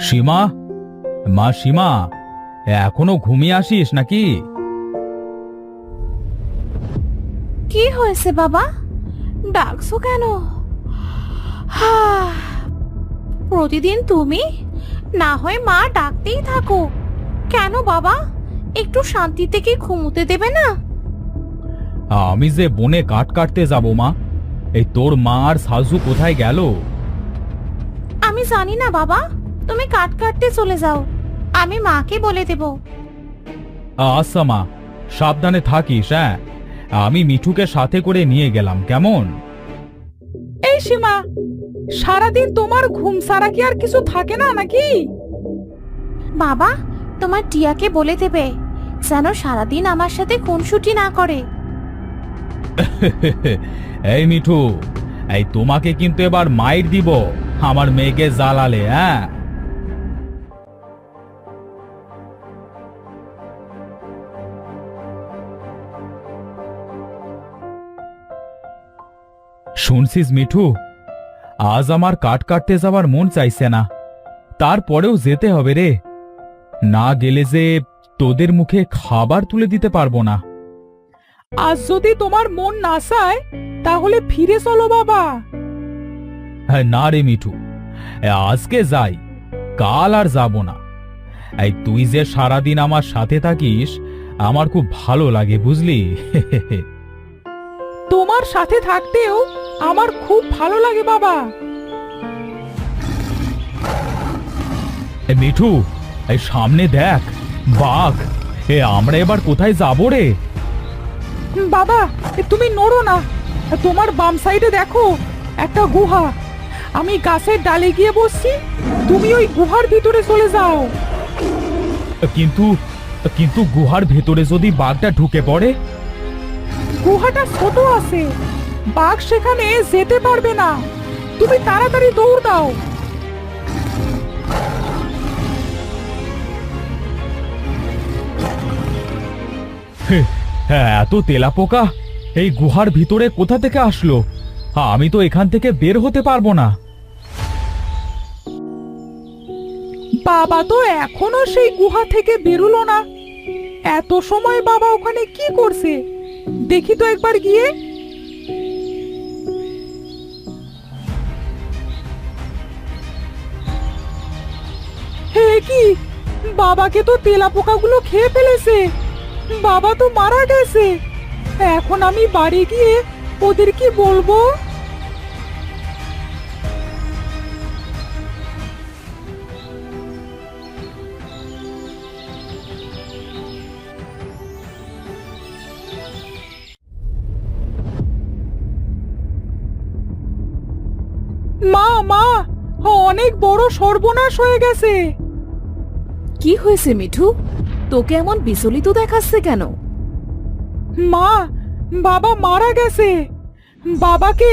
সীমা, মা সীমা, এখনো ঘুমিয়ে আসিস নাকি? কি হয়েছে বাবা, ডাকছো কেন? প্রতিদিন তুমি, না হয় মা ডাকতেই থাকো। কেন বাবা, একটু শান্তিতে কি ঘুমোতে দেবে না? আমি যে বনে কাঠ কাটতে যাব মা, এই তোর মা আর সাজু কোথায় গেল? আমি জানি না বাবা, তুমি কাঠ কাটতে চলে যাও, আমি মাকে বলে দেব। আচ্ছা মা, সাবধানে থাকিস। হ্যাঁ, আমি মিঠুকে সাথে করে নিয়ে গেলাম, কেমন? এই সীমা, সারাদিন তোমার ঘুম সারা কি আর কিছু থাকে না নাকি? বাবা, তোমার টিয়াকে বলে দেবে যেন সারাদিন আমার সাথে খুনসুটি না করে। এই মিঠু, এই তোমাকে কিন্তু এবার মাইর দিব আমার মেয়েকে জ্বালালে। হ্যাঁ, শুনছিস মিঠু, আজ আমার কাঠ কাটতে যাওয়ার মন চাইছে না, তারপরেও যেতে হবে রে। না গেলে যে তোদের মুখে খাবার তুলে দিতে পারবো না। আজ যদি তোমার মন না চায় তাহলে ফিরে চলো বাবা। না রে মিঠু, আজকে যাই, কাল আর যাব না। এই তুই যে সারাদিন আমার সাথে থাকিস, আমার খুব ভালো লাগে, বুঝলি? তোমার সাথে থাকতেও আমার খুব ভালো লাগে বাবা। মিঠু, এই সামনে দেখ, বাঘ। আমরা এবার কোথায় যাবো রে? বাবা, তুমি নড়ো না, তোমার বাম সাইডে দেখো একটা গুহা। আমি গাছের ডালে গিয়ে বসছি, তুমি ওই গুহার ভিতরে চলে যাও। কিন্তু কিন্তু গুহার ভেতরে যদি বাঘটা ঢুকে পড়ে? গুহাটা ছোট আছে, বাঘ সেখানে যেতে পারবে না। তুমি তাড়াতাড়ি দৌড় দাও। হ্যাঁ, এত তেলাপোকা এই গুহার ভিতরে কোথা থেকে আসলো? আমি তো এখান থেকে বের হতে পারবো না। বাবা তো এখনো সেই গুহা থেকে বেরুলো না। এত সময় বাবা ওখানে কি করছে দেখি তো একবার গিয়ে। হে কি, বাবাকে তো তেলাপোকাগুলো খেয়ে ফেলেছে। বাবা তো মারা গেছে। এখন আমি বাড়ি গিয়ে ওদের কি বলবো? মা মা, অনেক বড় সর্বনাশ হয়ে গেছে। কি হয়েছে মিঠু, তোকে এমন বিচলিত দেখাচ্ছে কেন? মা, বাবা মারা গেছে। বাবাকে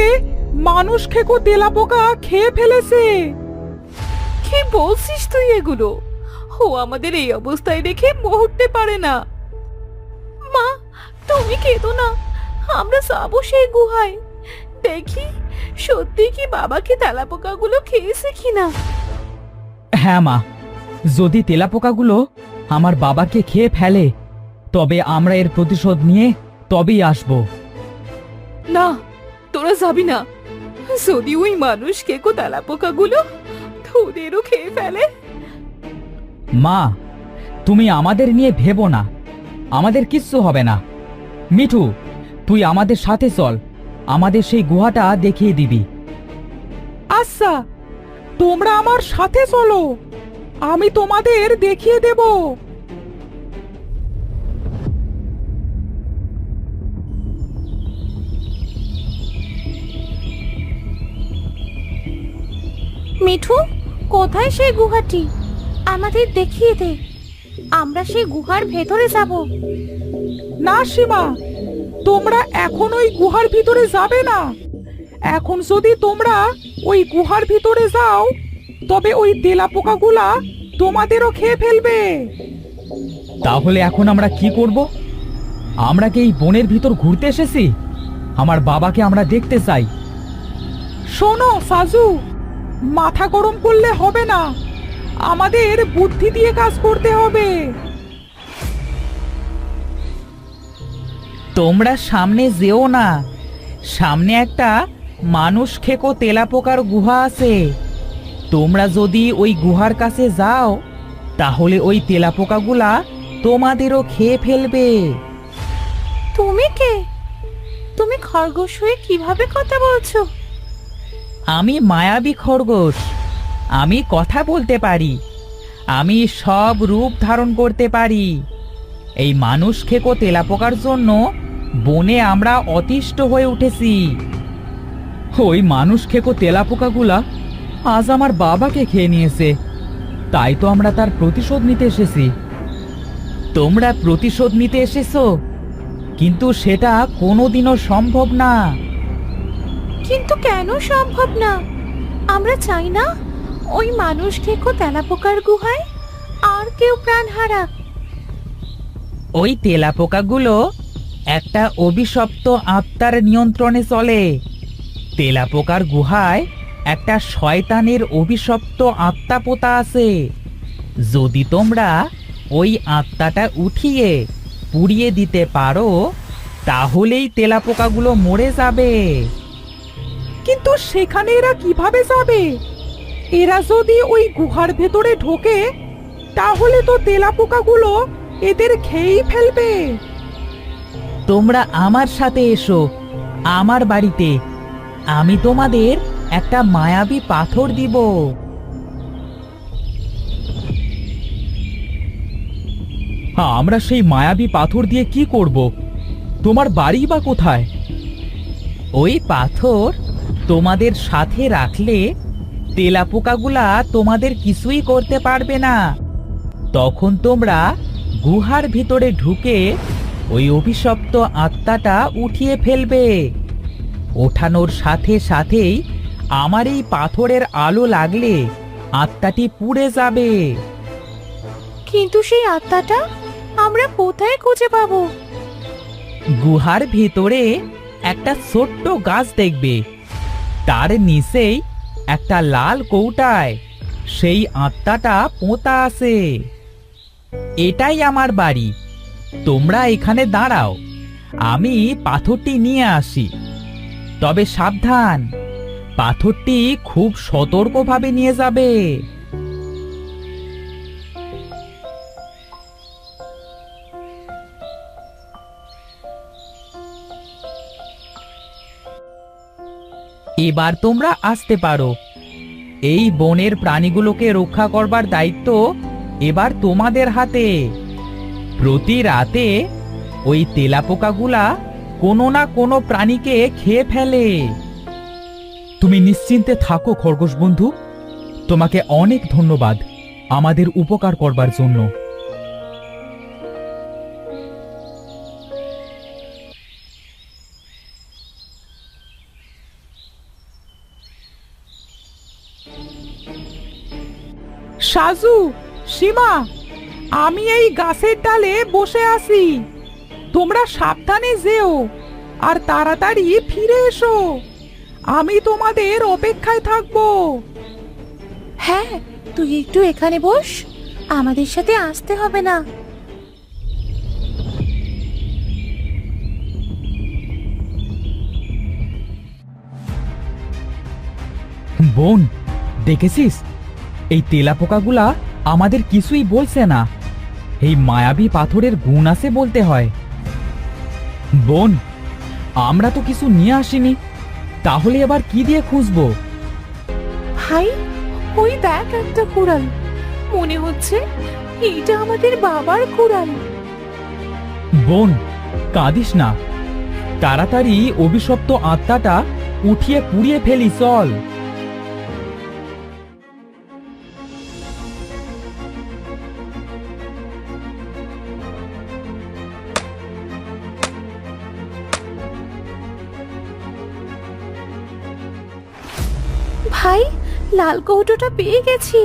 মানুষ খেকো তেলাপোকা খেয়ে ফেলেছে। কি বলছিস তুই এগুলো? ও আমাদের এই অবস্থায় রেখে মরতে পারে না। মা, তুমি কেঁদো না, আমরা যাবো সেই গুহায়, দেখি সত্যি কি বাবাকে তেলাপোকাগুলো খেয়েছে কিনা। হ্যাঁ মা, যদি তেলাপোকাগুলো আমার বাবাকে খেয়ে ফেলে তবে আমরা এর প্রতিশোধ নিয়ে তবেই আসব। না, তোরা যাবি না। যদি ওই মানুষ কেকো তেলাপোকাগুলো তোদেরও খেয়ে ফেলে? মা, তুমি আমাদের নিয়ে ভেবো না, আমাদের কিচ্ছু হবে না। মিঠু, তুই আমাদের সাথে চল, আমাদের সেই গুহাটা দেখিয়ে দিবি। আচ্ছা, তোমরা আমার সাথে চলো, আমি তোমাদের দেখিয়ে দেব। মিঠু, কোথায় সেই গুহাটি? আমাদের দেখিয়ে দে, আমরা সেই গুহার ভেতরে যাব। না সীমা, তোমরা এখন ওই গুহার ভিতরে যাবে না। এখন যদি তোমরা ওই গুহার ভিতরে যাও তবে ওই তেলাপোকাগুলা তোমাদেরও খেয়ে ফেলবে। তাহলে এখন আমরা কি করব? আমরা কি এই বনের ভিতর ঘুরতে এসেছি? আমার বাবাকে আমরা দেখতে চাই। শোনো সাজু, মাথা গরম করলে হবে না, আমাদের বুদ্ধি দিয়ে কাজ করতে হবে। তোমরা সামনে যেও না, সামনে একটা মানুষ খেকো তেলাপোকার গুহা আছে। তোমরা যদি ওই গুহার কাছে যাও তাহলে ওই তেলাপোকাগুলা তোমাদেরও খেয়ে ফেলবে। তুমি কে? তুমি খরগোশ হয়ে কিভাবে কথা বলছো? আমি মায়াবী খরগোশ, আমি কথা বলতে পারি, আমি সব রূপ ধারণ করতে পারি। এই মানুষ খেকো তেলাপোকার জন্য বনে আমরা অতিষ্ঠ হয়ে উঠেছি। ওই মানুষ খেকো তেলাপোকাগুলা আজ আমার বাবাকে খেয়ে নিয়েছে, তাই তো আমরা তার প্রতিশোধ নিতে এসেছি। তোমরা প্রতিশোধ নিতে এসেছো, কিন্তু সেটা কোনোদিনও সম্ভব না। কিন্তু কেন সম্ভব না? আমরা চাই না ওই মানুষ খেকো তেলাপোকার গুহায় আর কেউ প্রাণ হারাক। ওই তেলাপোকাগুলো একটা অভিশপ্ত আত্মার নিয়ন্ত্রণে চলে। তেলাপোকার গুহায় একটা শয়তানের অভিশপ্ত আত্মা পোতা আছে। যদি তোমরা ওই আত্মাটা উঠিয়ে পুড়িয়ে দিতে পারো তাহলেই তেলাপোকাগুলো মরে যাবে। কিন্তু সেখানে এরা কিভাবে যাবে? এরা যদি ওই গুহার ভেতরে ঢোকে তাহলে তো তেলাপোকাগুলো এদের খেয়েই ফেলবে। তোমরা আমার সাথে এসো, আমার বাড়িতে। আমি তোমাদের একটা মায়াবী পাথর দিব। আমরা সেই মায়াবী পাথর দিয়ে কি করব? তোমার বাড়ি বা কোথায়? ওই পাথর তোমাদের সাথে রাখলে তেলাপোকাগুলা তোমাদের কিছুই করতে পারবে না। তখন তোমরা গুহার ভিতরে ঢুকে ওই অভিশপ্ত আত্মাটা উঠিয়ে ফেলবে। ওঠানোর সাথে সাথেই আমার এই পাথরের আলো লাগলে আত্মাটি পুড়ে যাবে। কিন্তু সেই আত্মাটা আমরা কোথায় খুঁজে পাবো? গুহার ভিতরে একটা ছোট্ট গাছ দেখবে, তার নিচেই একটা লাল কৌটায় সেই আত্মাটা পোঁতা আছে। এটাই আমার বাড়ি। তোমরা এখানে দাঁড়াও, আমি পাথরটি নিয়ে আসি। তবে সাবধান, পাথরটি খুব সতর্কভাবে নিয়ে যাবে। এবার তোমরা আসতে পারো। এই বনের প্রাণীগুলোকে রক্ষা করবার দায়িত্ব এবার তোমাদের হাতে। প্রতি রাতে ওই তেলাপোকাগুলা কোনো না কোনো প্রাণীকে খেয়ে ফেলে। তুমি নিশ্চিন্তে থাকো খরগোশ বন্ধু, তোমাকে অনেক ধন্যবাদ আমাদের উপকার করবার জন্য। সাজু, সীমা, আমি এই গাছের ডালে বসে আছি। তোমরা সাবধানে যেও আর তাড়াতাড়ি ফিরে এসো। আমি তোমাদের অপেক্ষায় থাকবো। হ্যাঁ, তুই একটু এখানে বস, আমাদের সাথে আসতে হবে না। বোন, দেখেছিস এই তেলাপোকাগুলা আমাদের কিছুই বলছে না। এই মায়াবী পাথরের গুণ আছে বলতে হয়। বোন, আমরা তো কিছু নিয়ে আসিনি, তাহলে এবার কি দিয়ে খুঁজবো? ভাই, ওই দেখ একটা কুড়াল, মনে হচ্ছে এইটা আমাদের বাবার কুড়াল। বোন, কাঁদিস না, তাড়াতাড়ি অভিশপ্ত আত্মাটা উঠিয়ে পুড়িয়ে ফেলি, চল। ভাই, লাল কৌটোটা পেয়ে গেছি।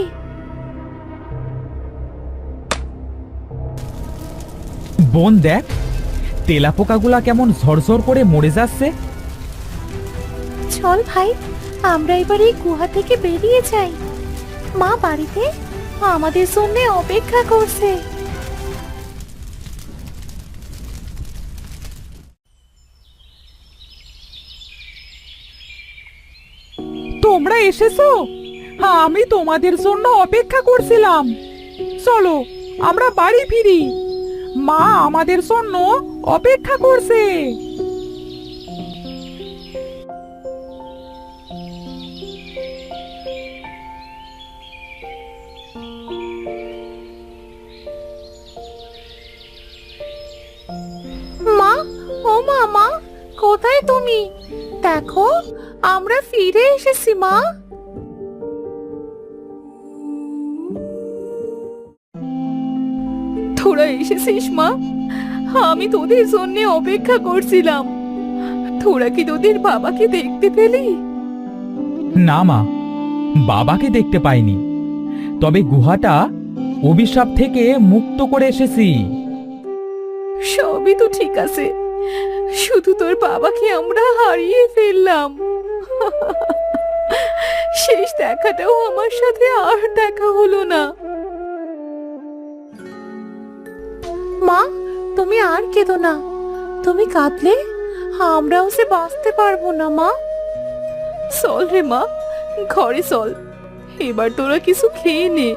বোন দেখ, তেলাপোকাগুলা কেমন ঝরঝর করে মরে যাচ্ছে। চল ভাই, আমরা এবার এই গুহা থেকে বেরিয়ে যাই। মা বাড়িতে আমাদের জন্য অপেক্ষা করছে। তোমরা এসেছো? আমি তোমাদের জন্য অপেক্ষা করছিলাম। চলো আমরা বাড়ি ফিরি, মা আমাদের জন্য অপেক্ষা করছে। মা, ও মা, মা কোথায় তুমি? দেখো আমরা ফিরে এসেছি মা। তোরা এসেছিস মা? আমি তোদের জন্য অপেক্ষা করছিলাম। তোরা কি তোদের বাবাকে দেখতে পেলি? না মা, বাবাকে দেখতে পাইনি, তবে গুহাটা অভিশাপ থেকে মুক্ত করে এসেছি। সবই তো ঠিক আছে, শুধু তোর বাবাকে আমরা হারিয়ে ফেললাম। শেষ দেখাটাও আমার সাথে আর দেখা হলো না। মা, তুমি আর কেঁদো না। তুমি কাঁদলে আমরাও সে বাঁচতে পারবো না মা। চল রে মা, ঘরে চল। এবার তোরা কিছু খেয়ে নে।